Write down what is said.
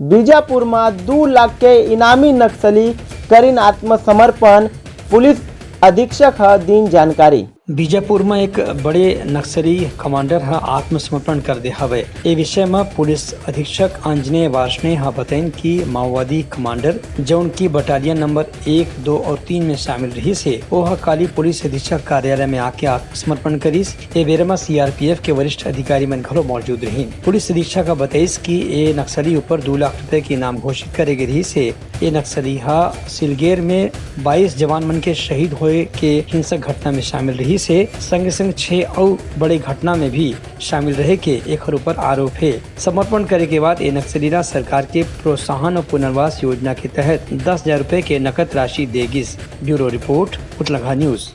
बीजापुर में 2 लाख के इनामी नक्सली करीन आत्मसमर्पण, पुलिस अधीक्षक दिन जानकारी। बीजापुर में एक बड़े नक्सली कमांडर आत्मसमर्पण कर दे हवे। ए विषय में पुलिस अधीक्षक अंजनेय वार्ष्णेय बताइन कि माओवादी कमांडर जौन की बटालियन नंबर 1, 2 और 3 में शामिल रही से वह काली पुलिस अधीक्षक कार्यालय में आके आत्मसमर्पण करीस। ए बेर में CRPF के वरिष्ठ अधिकारी मन घलो मौजूद रही। पुलिस अधीक्षक बताइस कि ए नक्सली ऊपर 2 लाख रुपए के इनाम घोषित करे गे रही से ए नक्सली सिलगेर में 22 जवान मन के शहीद होए के हिंसक घटना में शामिल रही से संग 6 और बड़े घटना में भी शामिल रहे के एक ऊपर आरोप है। समर्पण करे के बाद ये नक्सलीरा सरकार के प्रोत्साहन और पुनर्वास योजना के तहत 10,000 रुपए के नकद राशि देगी। ब्यूरो रिपोर्ट, उतलंघा न्यूज।